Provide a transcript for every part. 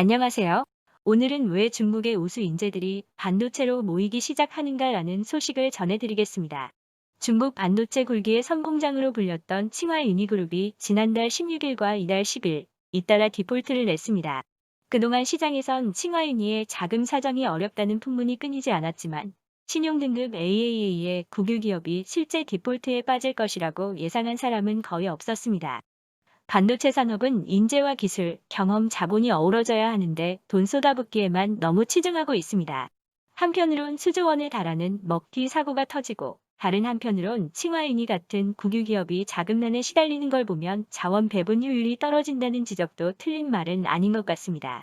안녕하세요. 오늘은 왜 중국의 우수 인재들이 반도체로 모이기 시작하는가라는 소식을 전해드리겠습니다. 중국 반도체 굴기의 선공장으로 불렸던 칭화 유니그룹이 지난달 16일과 이달 10일 잇따라 디폴트를 냈습니다. 그동안 시장에선 칭화 유니의 자금 사정이 어렵다는 풍문이 끊이지 않았지만 신용등급 AAA의 국유 기업이 실제 디폴트에 빠질 것이라고 예상한 사람은 거의 없었습니다. 반도체 산업은 인재와 기술, 경험, 자본이 어우러져야 하는데 돈 쏟아붓기에만 너무 치중하고 있습니다. 한편으론 수조 원에 달하는 먹튀 사고가 터지고 다른 한편으론 칭화유니 같은 국유기업이 자금난에 시달리는 걸 보면 자원 배분 효율이 떨어진다는 지적도 틀린 말은 아닌 것 같습니다.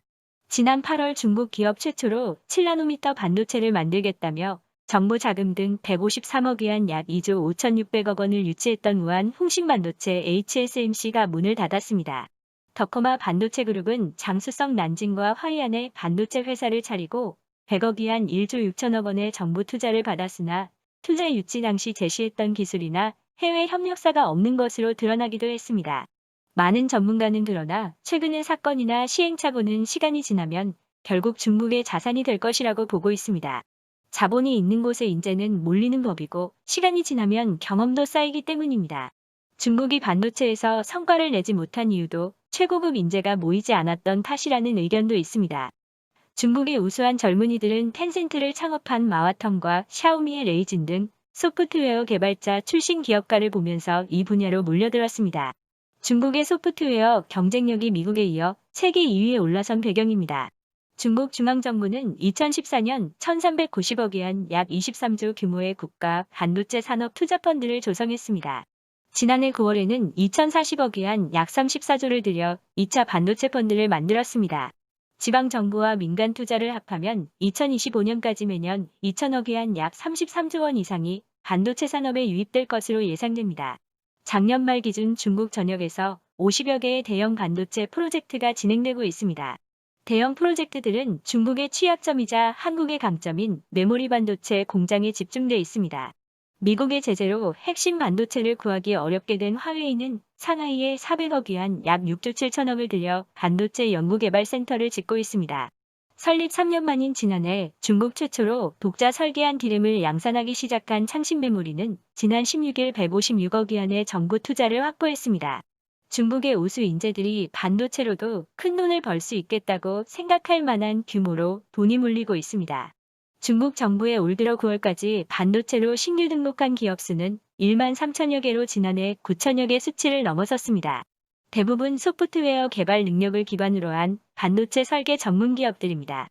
지난 8월 중국 기업 최초로 7나노미터 반도체를 만들겠다며 정부 자금 등 153억 위안 약 2조 5,600억 원을 유치했던 우한 홍신반도체 HSMC가 문을 닫았습니다. 더코마 반도체 그룹은 장수성 난징과 화이안에 반도체 회사를 차리고 100억 위안 1조 6천억 원의 정부 투자를 받았으나 투자 유치 당시 제시했던 기술이나 해외 협력사가 없는 것으로 드러나기도 했습니다. 많은 전문가는 그러나 최근의 사건이나 시행착오는 시간이 지나면 결국 중국의 자산이 될 것이라고 보고 있습니다. 자본이 있는 곳에 인재는 몰리는 법이고 시간이 지나면 경험도 쌓이기 때문입니다. 중국이 반도체에서 성과를 내지 못한 이유도 최고급 인재가 모이지 않았던 탓이라는 의견도 있습니다. 중국의 우수한 젊은이들은 텐센트를 창업한 마와텅과 샤오미의 레이진 등 소프트웨어 개발자 출신 기업가를 보면서 이 분야로 몰려들었습니다. 중국의 소프트웨어 경쟁력이 미국에 이어 세계 2위에 올라선 배경입니다. 중국 중앙정부는 2014년 1,390억 위안 약 23조 규모의 국가 반도체 산업 투자펀드를 조성했습니다. 지난해 9월에는 2,040억 위안 약 34조를 들여 2차 반도체 펀드를 만들었습니다. 지방정부와 민간 투자를 합하면 2025년까지 매년 2,000억 위안 약 33조 원 이상이 반도체 산업에 유입될 것으로 예상됩니다. 작년 말 기준 중국 전역에서 50여 개의 대형 반도체 프로젝트가 진행되고 있습니다. 대형 프로젝트들은 중국의 취약점이자 한국의 강점인 메모리 반도체 공장에 집중돼 있습니다. 미국의 제재로 핵심 반도체를 구하기 어렵게 된 화웨이는 상하이에 400억 위안 약 6조 7천억을 들여 반도체 연구개발센터를 짓고 있습니다. 설립 3년 만인 지난해 중국 최초로 독자 설계한 디램을 양산하기 시작한 창신메모리는 지난 16일 156억 위안의 정부 투자를 확보했습니다. 중국의 우수 인재들이 반도체로도 큰 돈을 벌 수 있겠다고 생각할 만한 규모로 돈이 몰리고 있습니다. 중국 정부의 올 들어 9월까지 반도체로 신규 등록한 기업 수는 1만 3천여 개로 지난해 9천여 개 수치를 넘어섰습니다. 대부분 소프트웨어 개발 능력을 기반으로 한 반도체 설계 전문 기업들입니다.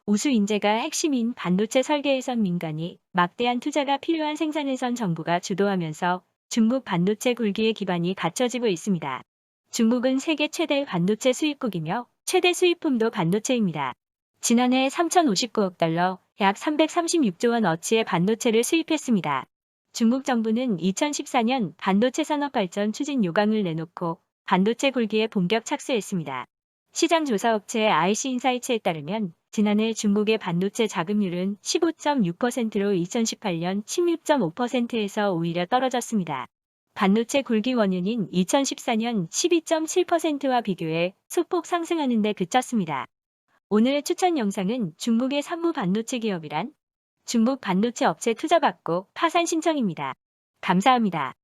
우수 인재가 핵심인 반도체 설계에선 민간이, 막대한 투자가 필요한 생산에선 정부가 주도하면서 중국 반도체 굴기의 기반이 갖춰지고 있습니다. 중국은 세계 최대 반도체 수입국이며 최대 수입품도 반도체입니다. 지난해 3,059억 달러, 약 336조 원 어치의 반도체를 수입했습니다. 중국 정부는 2014년 반도체 산업 발전 추진 요강을 내놓고 반도체 굴기에 본격 착수했습니다. 시장 조사업체 IC인사이츠에 따르면 지난해 중국의 반도체 자금률은 15.6%로 2018년 16.5%에서 오히려 떨어졌습니다. 반도체 굴기 원인인 2014년 12.7%와 비교해 소폭 상승하는 데 그쳤습니다. 오늘의 추천 영상은 중국의 산무 반도체 기업이란 중국 반도체 업체 투자받고 파산 신청입니다. 감사합니다.